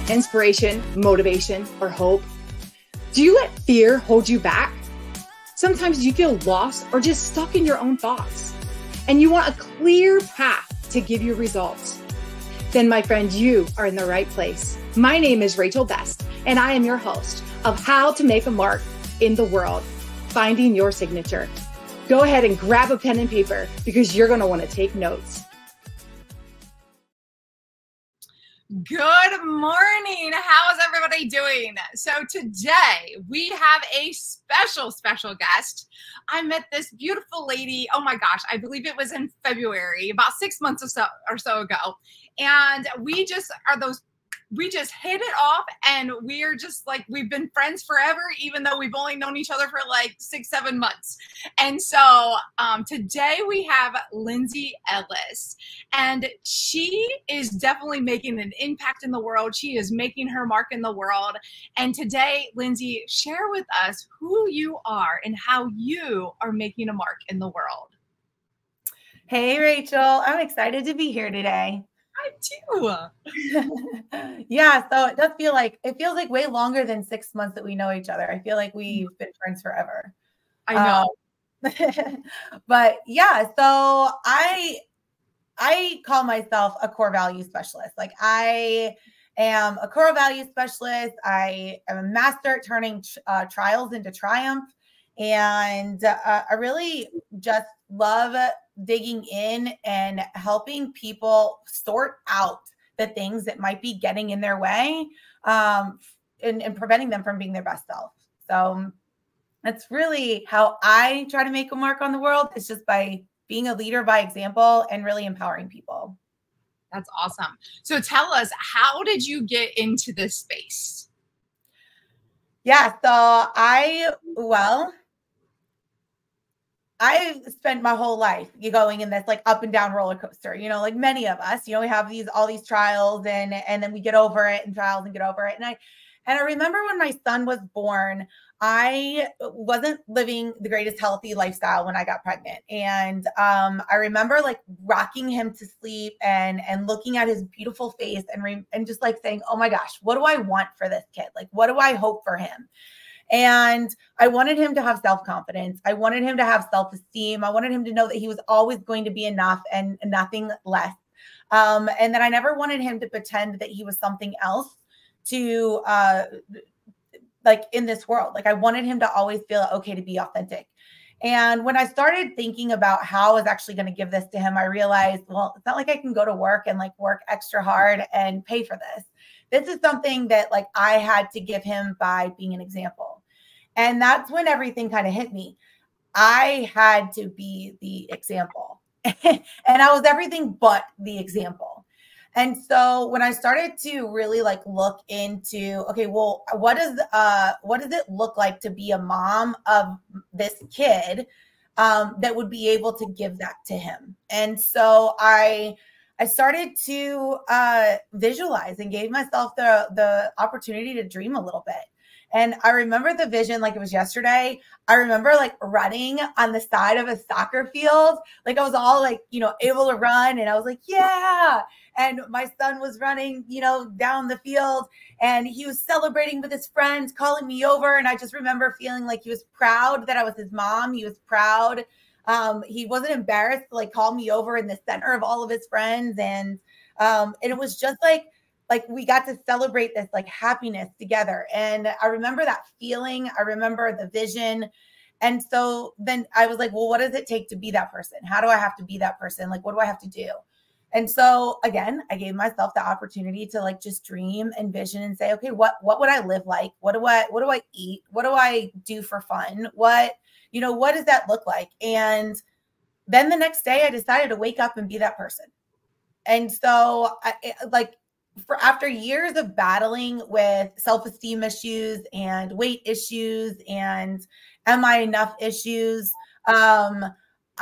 need inspiration, motivation, or hope? Do you let fear hold you back? Sometimes you feel lost or just stuck in your own thoughts, and you want a clear path to give you results. Then, my friend, you are in the right place. My name is Rachel Best, and I am your host of How to Make a Mark in the World, Finding Your Signature. Go ahead and grab a pen and paper because you're going to want to take notes. Good morning. How is everybody doing? So today we have a special guest. I met this beautiful lady. Oh my gosh, I believe it was in February, about 6 months or so ago. And we just hit it off, and we're just like, we've been friends forever, even though we've only known each other for like 6-7 months. And so today we have Lindsay Ellis, and she is definitely making an impact in the world. She is making her mark in the world. And today, Lindsay, share with us who you are and how you are making a mark in the world. Hey, Rachel, I'm excited to be here today. I do. Yeah, so it feels like way longer than 6 months that we know each other. I feel like we've been friends forever. I know. But yeah, so I call myself a core value specialist. Like, I am a core value specialist. I am a master at turning trials into triumph. And I really just love digging in and helping people sort out the things that might be getting in their way, and preventing them from being their best self. So that's really how I try to make a mark on the world. It's just by being a leader by example and really empowering people. That's awesome. So tell us, how did you get into this space? Yeah, so I spent my whole life going in this like up and down roller coaster, like many of us, we have all these trials and then we get over it, and trials and get over it. And I remember when my son was born, I wasn't living the greatest healthy lifestyle when I got pregnant. And I remember like rocking him to sleep and looking at his beautiful face and just like saying, oh my gosh, what do I want for this kid? Like, what do I hope for him? And I wanted him to have self-confidence. I wanted him to have self-esteem. I wanted him to know that he was always going to be enough and nothing less. And that I never wanted him to pretend that he was something else to like in this world. Like, I wanted him to always feel okay to be authentic. And when I started thinking about how I was actually going to give this to him, I realized, well, it's not like I can go to work and like work extra hard and pay for this. This is something that like I had to give him by being an example. And that's when everything kind of hit me. I had to be the example. And I was everything but the example. And so when I started to really like look into, okay, well, what does it look like to be a mom of this kid that would be able to give that to him? And so I started to visualize and gave myself the opportunity to dream a little bit. And I remember the vision like it was yesterday. I remember like running on the side of a soccer field. Like, I was all like, able to run. And I was like, yeah. And my son was running, down the field, and he was celebrating with his friends, calling me over. And I just remember feeling like he was proud that I was his mom. He was proud. He wasn't embarrassed to like call me over in the center of all of his friends. And it was just like we got to celebrate this like happiness together. And I remember that feeling. I remember the vision. And so then I was like, well, what does it take to be that person? How do I have to be that person? Like, what do I have to do? And so again, I gave myself the opportunity to like just dream and vision and say, okay, what would I live like? What do I eat? What do I do for fun? What does that look like? And then the next day I decided to wake up and be that person. And so after years of battling with self-esteem issues and weight issues and am I enough issues,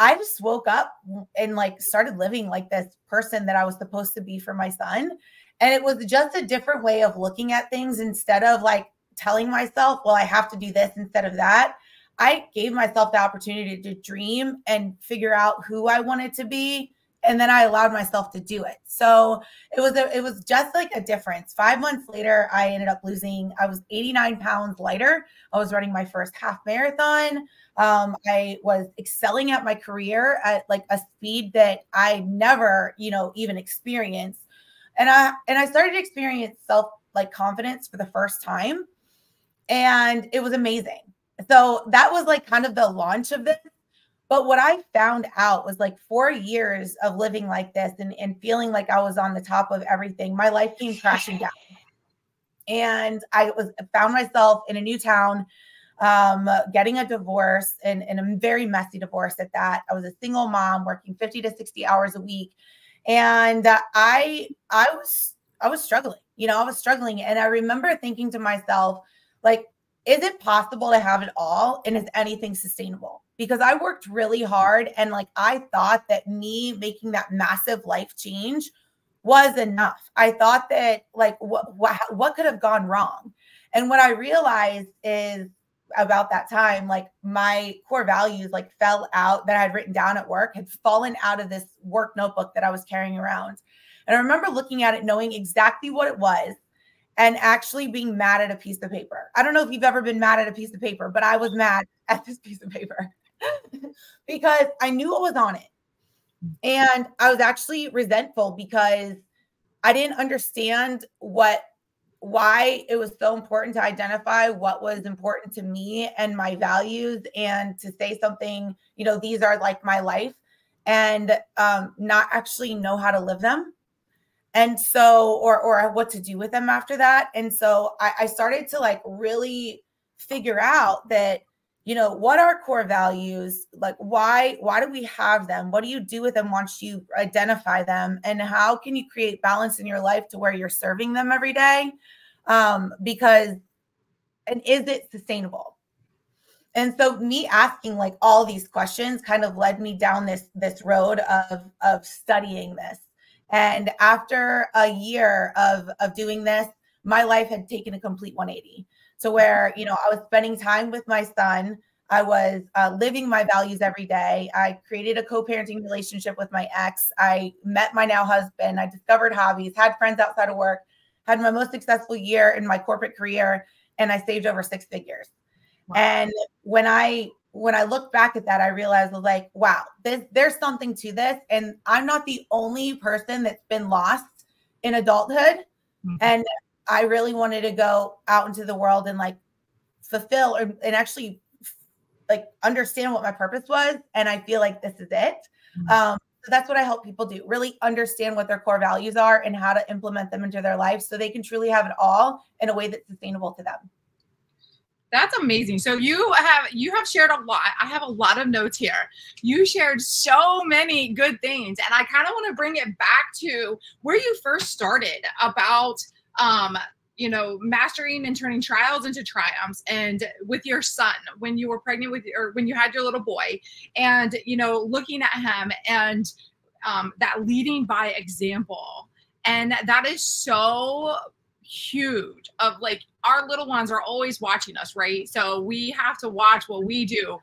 I just woke up and like started living like this person that I was supposed to be for my son. And it was just a different way of looking at things. Instead of like telling myself, well, I have to do this instead of that, I gave myself the opportunity to dream and figure out who I wanted to be And then I allowed myself to do it. So it was just like a difference. 5 months later, I ended up losing, I was 89 pounds lighter. I was running my first half marathon. I was excelling at my career at like a speed that I never, even experienced. And I started to experience like confidence for the first time. And it was amazing. So that was like kind of the launch of this. But what I found out was like 4 years of living like this and feeling like I was on the top of everything, my life came crashing down. And I found myself in a new town, getting a divorce and a very messy divorce at that. I was a single mom working 50 to 60 hours a week. And I was struggling, I was struggling. And I remember thinking to myself, like, is it possible to have it all? And is anything sustainable? Because I worked really hard. And like, I thought that me making that massive life change was enough. I thought that like, what could have gone wrong? And what I realized is about that time, like my core values like fell out that I had written down at work, had fallen out of this work notebook that I was carrying around. And I remember looking at it, knowing exactly what it was, and actually being mad at a piece of paper. I don't know if you've ever been mad at a piece of paper, but I was mad at this piece of paper because I knew what was on it. And I was actually resentful because I didn't understand why it was so important to identify what was important to me and my values, and to say something, these are like my life, and not actually know how to live them. And so, or what to do with them after that. And so I started to like really figure out that, what are core values? Like, why do we have them? What do you do with them once you identify them? And how can you create balance in your life to where you're serving them every day? And is it sustainable? And so me asking like all these questions kind of led me down this road of studying this. And after a year of doing this, my life had taken a complete 180. So where, I was spending time with my son, I was living my values every day. I created a co-parenting relationship with my ex. I met my now husband. I discovered hobbies, had friends outside of work, had my most successful year in my corporate career, and I saved over 6 figures. Wow. And when I looked back at that, I realized, I was like, wow, there's something to this. And I'm not the only person that's been lost in adulthood. Mm-hmm. And I really wanted to go out into the world and like fulfill and actually like understand what my purpose was. And I feel like this is it. Mm-hmm. So that's what I help people do, really understand what their core values are and how to implement them into their life so they can truly have it all in a way that's sustainable to them. That's amazing. So you have shared a lot. I have a lot of notes here. You shared so many good things. And I kind of want to bring it back to where you first started about, mastering and turning trials into triumphs, and with your son, when you were pregnant or when you had your little boy, and, looking at him and that leading by example. And that is so huge, of like, our little ones are always watching us, right? So we have to watch what we do.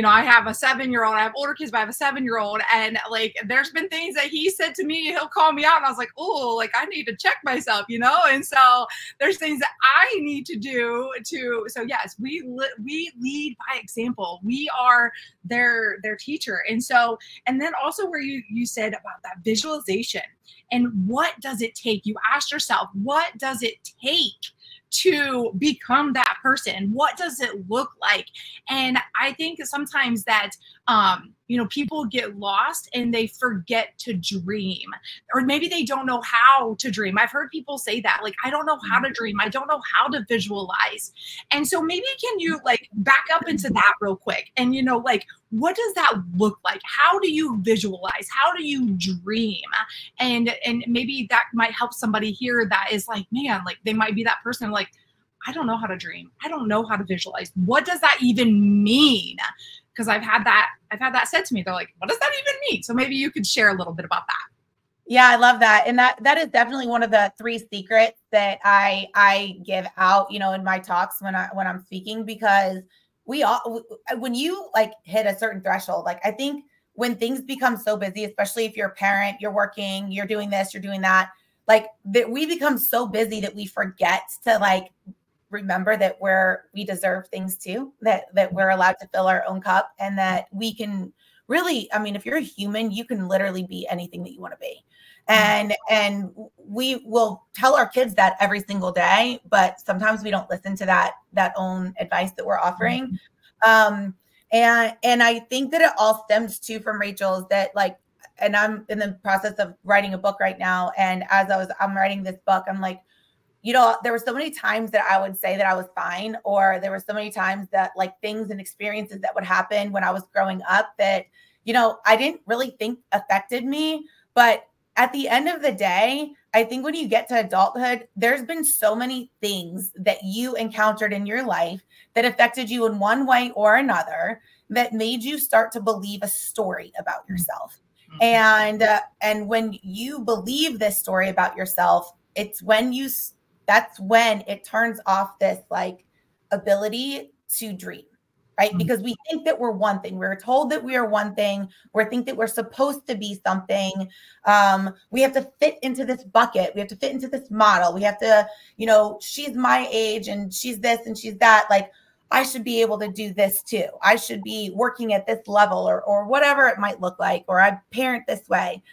I have a 7-year-old, I have older kids, but I have a 7-year-old. And like, there's been things that he said to me, he'll call me out, and I was like, oh, like I need to check myself, And so there's things that I need to do so yes, we lead by example. We are their teacher. And so, and then also where you said about that visualization, and what does it take? You asked yourself, what does it take to become that person? What does it look like? And I think sometimes that, people get lost and they forget to dream, or maybe they don't know how to dream. I've heard people say that, like, I don't know how to dream. I don't know how to visualize. And so maybe can you like back up into that real quick? And, like, what does that look like? How do you visualize? How do you dream? And maybe that might help somebody here that is like, man, like they might be that person like, I don't know how to dream. I don't know how to visualize. What does that even mean? Because I've had that said to me. They're like, what does that even mean? So maybe you could share a little bit about that. Yeah, I love that. And that is definitely one of the 3 secrets that I give out, in my talks when I'm speaking, because when you like hit a certain threshold, like I think when things become so busy, especially if you're a parent, you're working, you're doing this, you're doing that, like that we become so busy that we forget to like remember that we deserve things too, that we're allowed to fill our own cup, and that we can really, I mean, if you're a human, you can literally be anything that you want to be. And we will tell our kids that every single day, but sometimes we don't listen to that own advice that we're offering. And I think that it all stems too from Rachel's that like, and I'm in the process of writing a book right now. And as I'm writing this book, I'm like, you know, there were so many times that I would say that I was fine, or there were so many times that like things and experiences that would happen when I was growing up that, you know, I didn't really think affected me. But at the end of the day, I think when you get to adulthood, there's been so many things that you encountered in your life that affected you in one way or another that made you start to believe a story about yourself. And when you believe this story about yourself, that's when it turns off this like ability to dream. Right? Because we think that we're one thing. We're told that we are one thing. We think that we're supposed to be something. We have to fit into this bucket. We have to fit into this model. We have to, you know, she's my age and she's this and she's that. Like, I should be able to do this too. I should be working at this level or whatever it might look like, or I parent this way.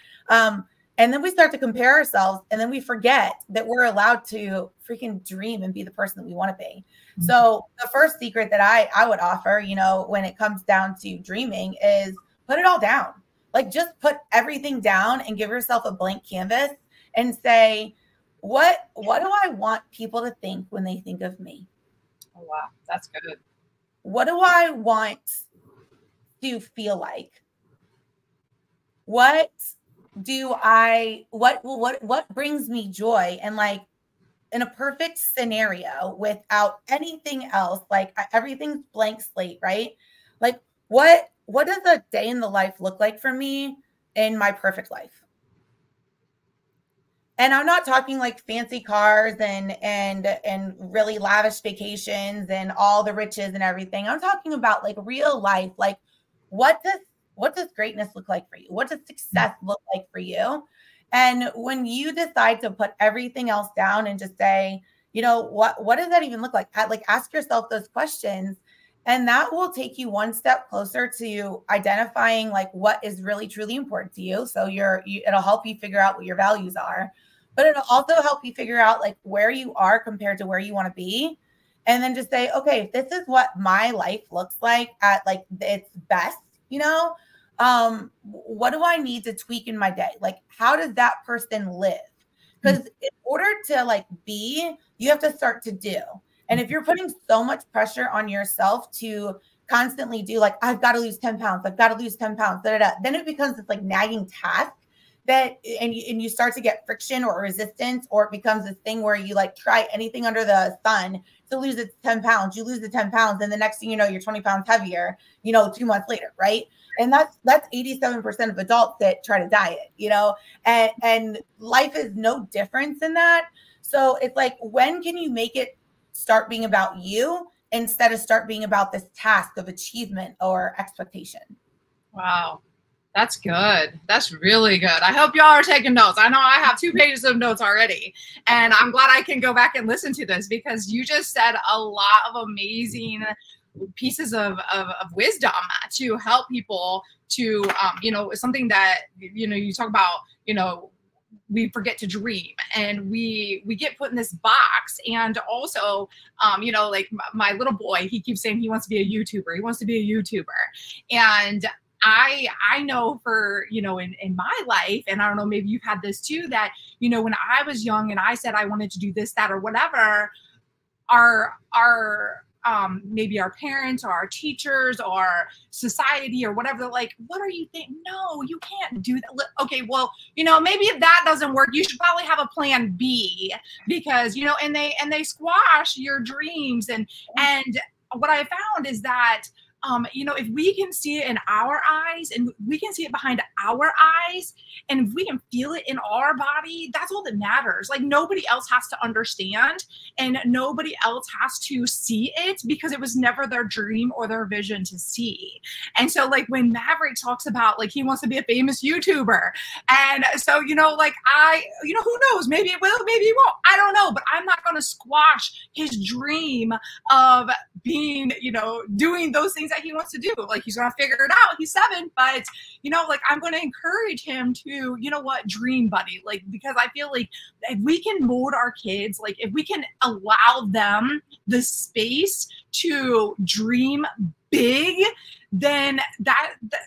And then we start to compare ourselves, and then we forget that we're allowed to freaking dream and be the person that we want to be. So the first secret that I would offer, you know, when it comes down to dreaming is put it all down. Like just put everything down and give yourself a blank canvas and say, what do I want people to think when they think of me? Oh, wow. That's good. What do I want to feel like? What brings me joy? And like in a perfect scenario without anything else, like everything's blank slate, right? Like what does a day in the life look like for me in my perfect life? And I'm not talking like fancy cars and really lavish vacations and all the riches and everything. I'm talking about like real life. Like what does greatness look like for you? What does success look like for you? And when you decide to put everything else down and just say, you know, what does that even look like? Like ask yourself those questions, and that will take you one step closer to identifying like what is really truly important to you. So it'll help you figure out what your values are, but it'll also help you figure out like where you are compared to where you want to be. And then just say, okay, if this is what my life looks like at like its best, you know, what do I need to tweak in my day? Like, how does that person live? Because in order to like be, you have to start to do. And if you're putting so much pressure on yourself to constantly do like, I've got to lose 10 pounds, I've got to lose 10 pounds, then it becomes this like nagging task and you start to get friction or resistance, or it becomes this thing where you like try anything under the sun to lose its 10 pounds. You lose the 10 pounds, and the next thing you know, you're 20 pounds heavier, you know, 2 months later, right? And that's 87% of adults that try to diet, you know, and life is no different than that. So it's like, when can you make it start being about you instead of start being about this task of achievement or expectation? Wow. That's good. That's really good. I hope y'all are taking notes. I know I have 2 pages of notes already, and I'm glad I can go back and listen to this, because you just said a lot of amazing pieces of wisdom to help people to, you know, something that, you know, you talk about, you know, we forget to dream, and we get put in this box. And also, you know, like my little boy, he keeps saying he wants to be a YouTuber. He wants to be a YouTuber. And I know for, you know, in my life, and I don't know, maybe you've had this too, that, you know, when I was young and I said I wanted to do this, that, or whatever, maybe our parents or our teachers or society or whatever, they're like, what are you thinking? No, you can't do that. Okay, well, you know, maybe if that doesn't work, you should probably have a plan B, because, you know, and they squash your dreams. And what I found is that, you know, if we can see it in our eyes and we can see it behind our eyes, and if we can feel it in our body, that's all that matters. Like nobody else has to understand, and nobody else has to see it, because it was never their dream or their vision to see. And so like when Maverick talks about like he wants to be a famous YouTuber, and so like who knows, maybe it will, maybe it won't, I don't know, but I'm not going to squash his dream of being doing those things that he wants to do. Like he's going to figure it out, he's 7, but like I'm going to encourage him to dream, buddy, like, because I feel like if we can mold our kids, like if we can allow them the space to dream big, then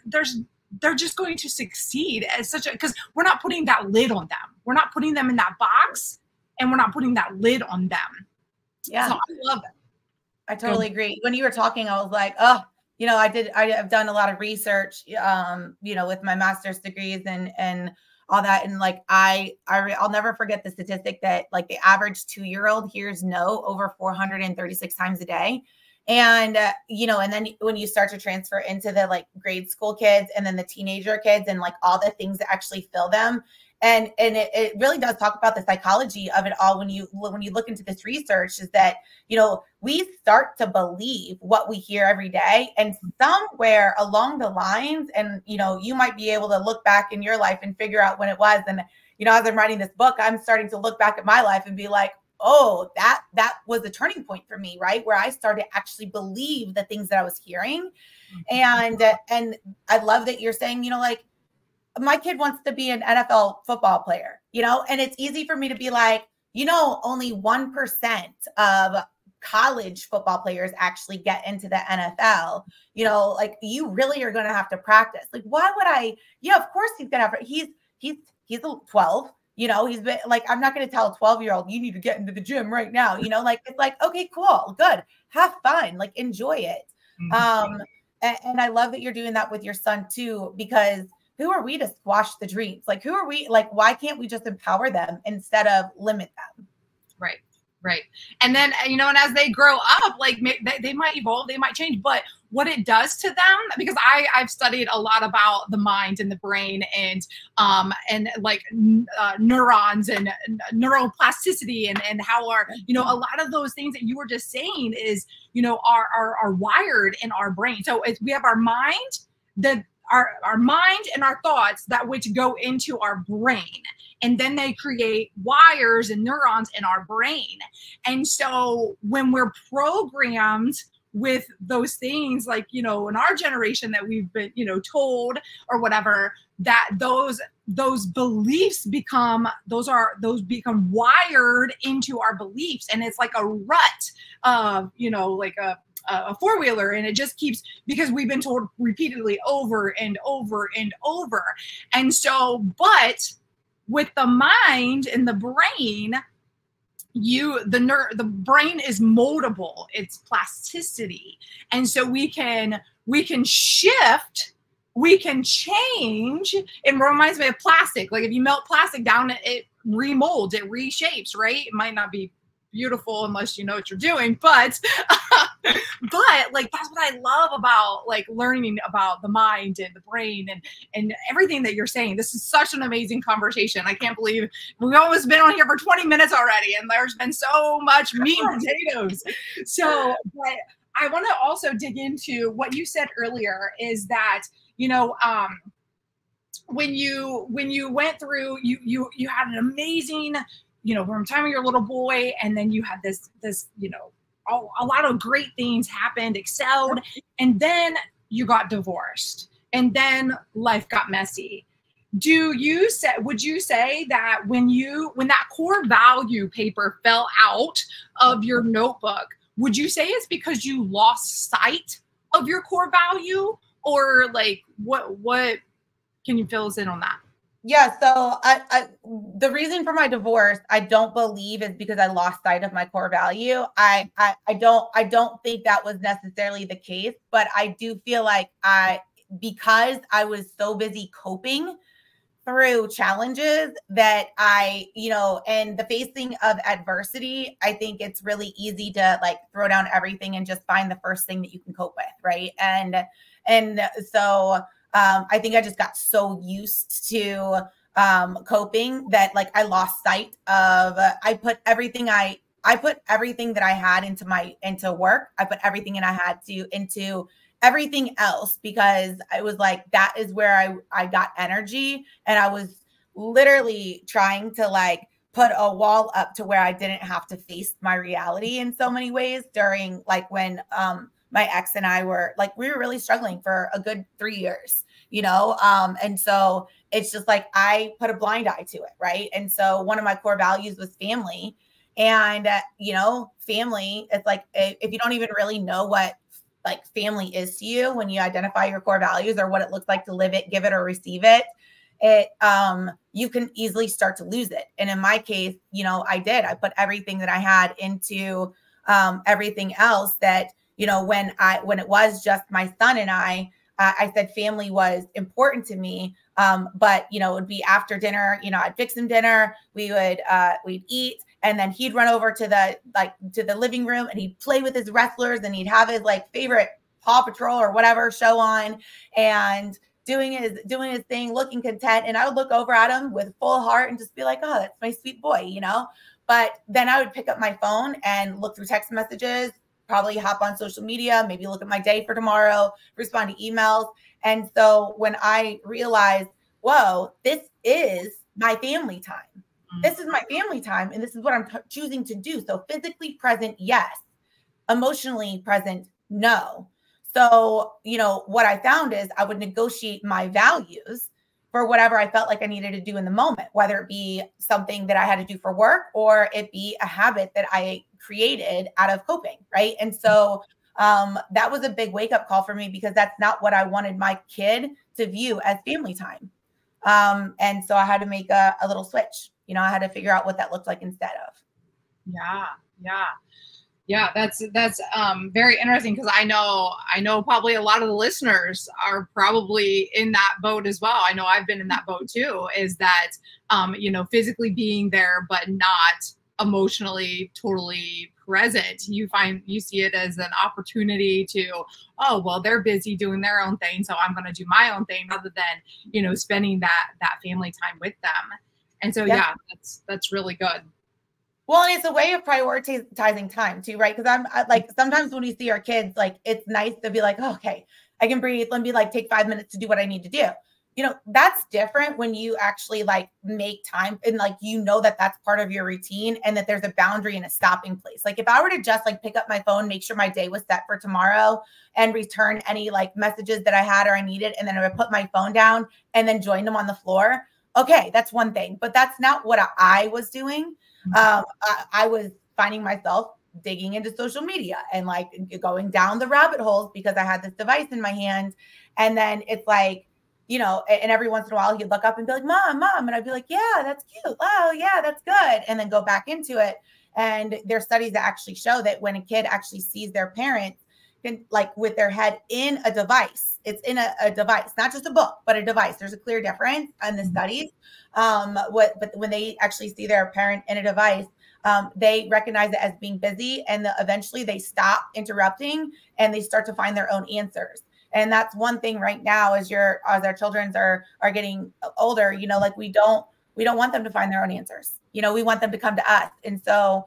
they're just going to succeed as such because we're not putting that lid on them. We're not putting them in that box, and we're not putting that lid on them. Yeah. So I love it. I totally agree. When you were talking, I was like, oh, I've done a lot of research, with my master's degrees and all that. And like, I'll never forget the statistic that like the average 2-year-old hears no over 436 times a day. And, and then when you start to transfer into the like grade school kids and then the teenager kids and like all the things that actually fill them. And it really does talk about the psychology of it all. When you look into this research, is that, we start to believe what we hear every day, and somewhere along the lines, and, you might be able to look back in your life and figure out when it was. And, as I'm writing this book, I'm starting to look back at my life and be like, oh, that was the turning point for me, right? Where I started to actually believe the things that I was hearing. And I love that you're saying, like, my kid wants to be an NFL football player, and it's easy for me to be like, only 1% of college football players actually get into the NFL, like you really are going to have to practice. Like, why would I? Yeah, of course he's going to have, he's 12. He's been like, I'm not going to tell a 12-year-old, you need to get into the gym right now. Like, it's like, okay, cool, good. Have fun, like enjoy it. Mm-hmm. And I love that you're doing that with your son too, because who are we to squash the dreams? Like, who are we? Like, why can't we just empower them instead of limit them? Right. Right. And then, and as they grow up, like they might evolve, they might change, but what it does to them, because I've studied a lot about the mind and the brain and like neurons and neuroplasticity and how our, a lot of those things that you were just saying is, are wired in our brain. So we have our mind, our mind and our thoughts that which go into our brain, and then they create wires and neurons in our brain. And so when we're programmed with those things, like, in our generation that we've been, told or whatever, that those beliefs become wired into our beliefs. And it's like a rut of, like a four-wheeler, and it just keeps, because we've been told repeatedly over and over and over. And so, but with the mind and the brain, the brain is moldable, it's plasticity. And so we can shift, we can change. It reminds me of plastic. Like if you melt plastic down, it remolds, it reshapes, right? It might not be beautiful unless you know what you're doing, but like that's what I love about like learning about the mind and the brain and everything that you're saying. This is such an amazing conversation. I can't believe we've almost been on here for 20 minutes already, and there's been so much meat and potatoes. So, but I want to also dig into what you said earlier, is that when you went through, you had an amazing, from the time you're a little boy, and then you had this, a lot of great things happened, excelled, and then you got divorced, and then life got messy. Would you say that when that core value paper fell out of your notebook, would you say it's because you lost sight of your core value, or like what can you fill us in on that? Yeah. So the reason for my divorce, I don't believe is because I lost sight of my core value. I don't think that was necessarily the case, but I do feel like because I was so busy coping through challenges that and the facing of adversity, I think it's really easy to like throw down everything and just find the first thing that you can cope with. Right. And so I think I just got so used to coping that like I lost sight of, I put everything that I had into work. I put everything into everything else, because I was like, that is where I got energy. And I was literally trying to like put a wall up to where I didn't have to face my reality in so many ways during like when my ex and I were like, we were really struggling for a good 3 years, you know? And so it's just like, I put a blind eye to it. Right. And so one of my core values was family. And, you know, family, it's like, if you don't even really know what like family is to you, when you identify your core values or what it looks like to live it, give it, or receive it, you can easily start to lose it. And in my case, you know, I put everything that I had into everything else that, you know, when it was just my son and I said family was important to me. But, you know, it would be after dinner, you know, I'd fix him dinner, we'd eat, and then he'd run over to the living room and he'd play with his wrestlers and he'd have his like favorite Paw Patrol or whatever show on and doing his thing, looking content. And I would look over at him with full heart and just be like, oh, that's my sweet boy, you know? But then I would pick up my phone and look through text messages, probably hop on social media, maybe look at my day for tomorrow, respond to emails. And so when I realized, whoa, this is my family time. This is my family time. And this is what I'm choosing to do. So physically present, yes. Emotionally present, no. So, you know, what I found is I would negotiate my values for whatever I felt like I needed to do in the moment, whether it be something that I had to do for work or it be a habit that I created out of coping, right? And so that was a big wake-up call for me, because that's not what I wanted my kid to view as family time. And so I had to make a little switch. You know, I had to figure out what that looked like instead of. Yeah, that's very interesting, because I know probably a lot of the listeners are probably in that boat as well. I know I've been in that boat too, is that, you know, physically being there, but not emotionally totally present. You see it as an opportunity to, oh, well, they're busy doing their own thing, so I'm going to do my own thing, rather than, you know, spending that family time with them. And so, yeah, that's really good. Well, and it's a way of prioritizing time too, right? Because I like, sometimes when we see our kids, like, it's nice to be like, oh, okay, I can breathe. Let me like take 5 minutes to do what I need to do. You know, that's different when you actually like make time and like, you know, that that's part of your routine and that there's a boundary and a stopping place. Like if I were to just like pick up my phone, make sure my day was set for tomorrow and return any like messages that I had or I needed, and then I would put my phone down and then join them on the floor. Okay, that's one thing, but that's not what I was doing. I was finding myself digging into social media and like going down the rabbit holes because I had this device in my hand. And then it's like, you know, and every once in a while he'd look up and be like, mom. And I'd be like, yeah, that's cute. Oh yeah, that's good. And then go back into it. And there's studies that actually show that when a kid actually sees their parents like with their head in a device, it's in a device, not just a book, but a device. There's a clear difference in the studies. But when they actually see their parent in a device, they recognize it as being busy, and eventually they stop interrupting and they start to find their own answers. And that's one thing right now as our children are getting older, you know, like we don't want them to find their own answers. You know, we want them to come to us. And so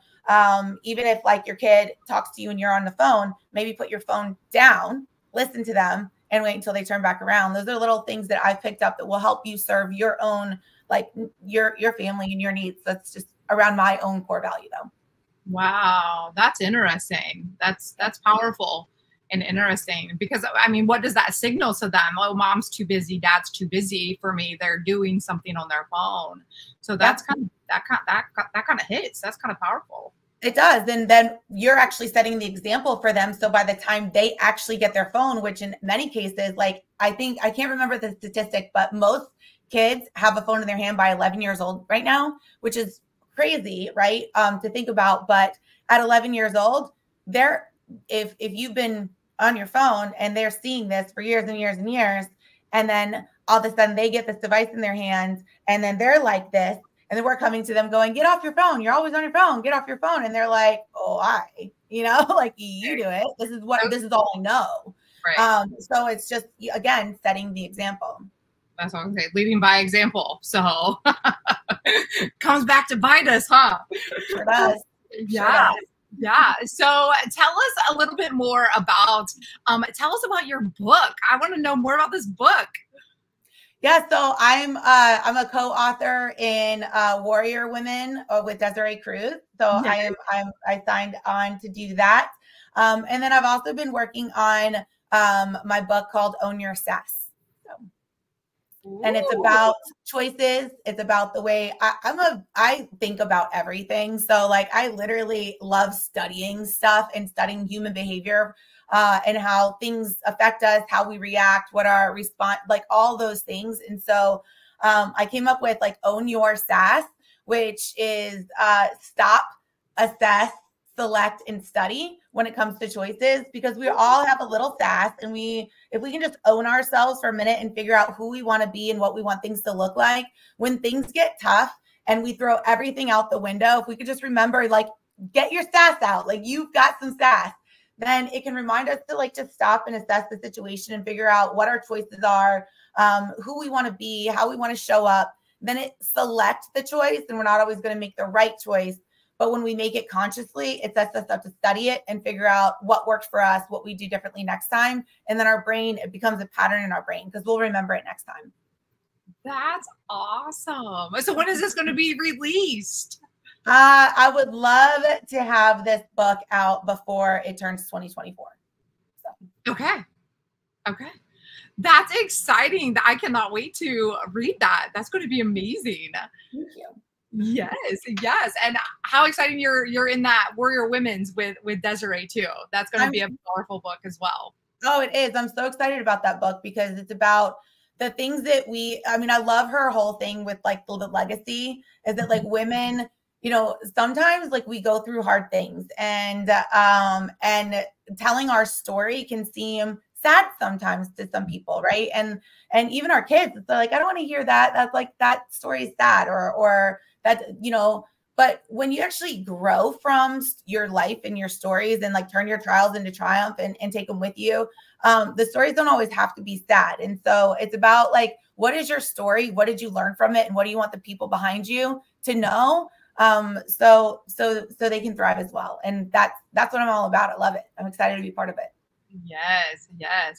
even if like your kid talks to you and you're on the phone, maybe put your phone down, listen to them, and wait until they turn back around. Those are little things that I've picked up that will help you serve your own, like your family and your needs. That's just around my own core value though. Wow. That's interesting. That's powerful and interesting, because I mean, what does that signal to them? Oh, mom's too busy, dad's too busy for me. They're doing something on their phone. So that's kind of hits. That's kind of powerful. It does. And then you're actually setting the example for them. So by the time they actually get their phone, which in many cases, like I can't remember the statistic, but most kids have a phone in their hand by 11 years old right now, which is crazy, right? To think about. But at 11 years old, if you've been on your phone and they're seeing this for years and years and years, and then all of a sudden they get this device in their hands and then they're like this, and then we're coming to them going, get off your phone. You're always on your phone. Get off your phone. And they're like, oh, you know, like you do it. This is all I know. Right. So it's just, again, setting the example. That's what I'm saying. Leading by example. So comes back to bite us, huh? Sure does. Yeah. Sure does. Yeah. So tell us a little bit more about, tell us about your book. I want to know more about this book. Yeah, so I'm a co-author in Warrior Women with Desiree Cruz. So Yes. I signed on to do that, and then I've also been working on my book called Own Your Sass. So, and it's about choices. It's about the way I think about everything. So like I literally love studying stuff and studying human behavior. And how things affect us, how we react, what our response, like all those things. And so I came up with like Own Your Sass, which is stop, assess, select, and study when it comes to choices, because we all have a little sass, and if we can just own ourselves for a minute and figure out who we want to be and what we want things to look like, when things get tough and we throw everything out the window, if we could just remember, like, get your sass out, like you've got some sass, then it can remind us to like just stop and assess the situation and figure out what our choices are, who we want to be, how we want to show up. Then it selects the choice, and we're not always going to make the right choice. But when we make it consciously, it sets us up to study it and figure out what worked for us, what we do differently next time. And then our brain, it becomes a pattern in our brain because we'll remember it next time. That's awesome. So when is this going to be released? I would love to have this book out before it turns 2024. So. Okay. That's exciting. I cannot wait to read that. That's going to be amazing. Thank you. Yes. And how exciting you're in that Warrior Women's with Desiree too. That's going to be a powerful book as well. Oh, it is. I'm so excited about that book because it's about the things that I love her whole thing with like the legacy is that like women, you know, sometimes like we go through hard things, and telling our story can seem sad sometimes to some people, right? And even our kids, it's like, I don't want to hear that. That's like, that story is sad, or that, you know, but when you actually grow from your life and your stories and like turn your trials into triumph and take them with you, the stories don't always have to be sad. And so it's about like, what is your story? What did you learn from it? And what do you want the people behind you to know? So they can thrive as well. And that's what I'm all about. I love it. I'm excited to be part of it. Yes.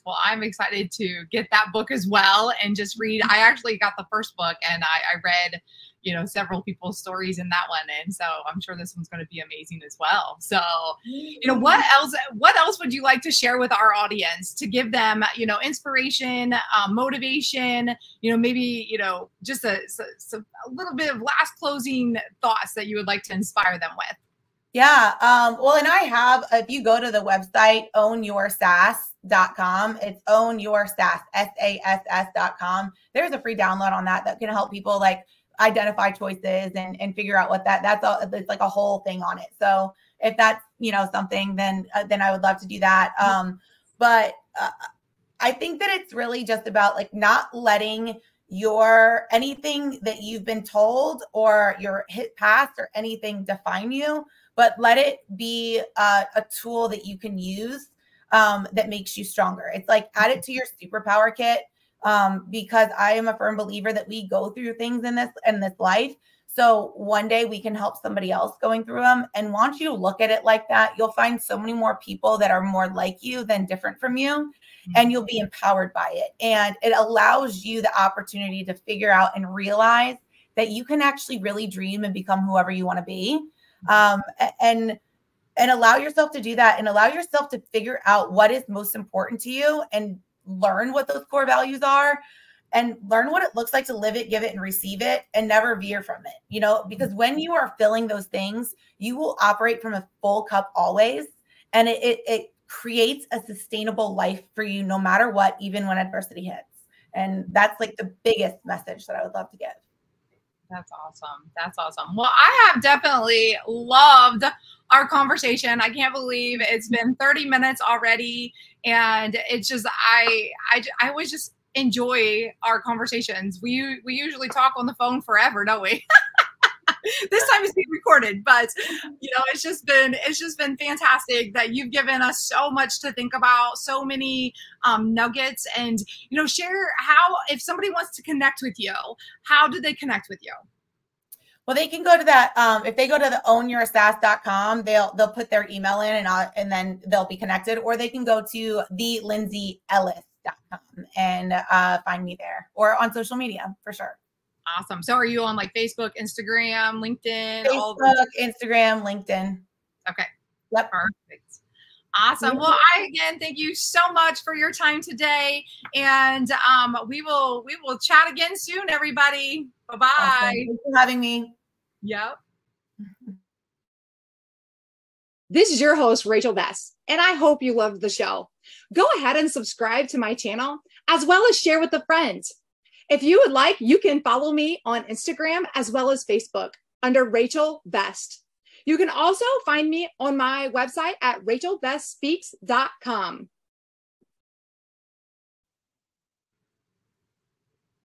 Well, I'm excited to get that book as well and just read. I actually got the first book, and I read, you know, several people's stories in that one. And so I'm sure this one's going to be amazing as well. So, you know, what else would you like to share with our audience to give them, you know, inspiration, motivation, you know, maybe, you know, just a little bit of last closing thoughts that you would like to inspire them with? Yeah. Well, and I have, if you go to the website, ownyoursass.com, it's ownyoursass, SASS.com. There's a free download on that can help people like identify choices and figure out what that's all. It's like a whole thing on it. So if that's, you know, something, then I would love to do that. But I think that it's really just about like not letting anything that you've been told or your hit past or anything define you, but let it be a tool that you can use that makes you stronger. It's like add it to your superpower kit, because I am a firm believer that we go through things in this life. So one day we can help somebody else going through them. And once you look at it like that, you'll find so many more people that are more like you than different from you. And you'll be empowered by it. And it allows you the opportunity to figure out and realize that you can actually really dream and become whoever you want to be. And allow yourself to do that, and allow yourself to figure out what is most important to you and learn what those core values are and learn what it looks like to live it, give it, and receive it, and never veer from it, you know, because when you are filling those things, you will operate from a full cup always. And it creates a sustainable life for you no matter what, even when adversity hits. And that's like the biggest message that I would love to give. That's awesome. Well, I have definitely loved our conversation. I can't believe it's been 30 minutes already. And it's just, I always just enjoy our conversations. We usually talk on the phone forever, don't we? This time it's being recorded, but it's just been fantastic that you've given us so much to think about, so many nuggets, and share how, if somebody wants to connect with you, how do they connect with you? Well, they can go to that. If they go to the ownyoursass.com, they'll put their email in, and then they'll be connected. Or they can go to thelindsayellis.com and find me there, or on social media for sure. Awesome. So are you on like Facebook, Instagram, LinkedIn? Facebook, Instagram, LinkedIn. Okay. Yep. Perfect. Awesome. Well, again, thank you so much for your time today. And we will chat again soon, everybody. Bye-bye. Awesome. Thanks for having me. Yep. This is your host, Rachel Bess, and I hope you loved the show. Go ahead and subscribe to my channel, as well as share with a friend. If you would like, you can follow me on Instagram as well as Facebook under Rachel Best. You can also find me on my website at rachelbestspeaks.com.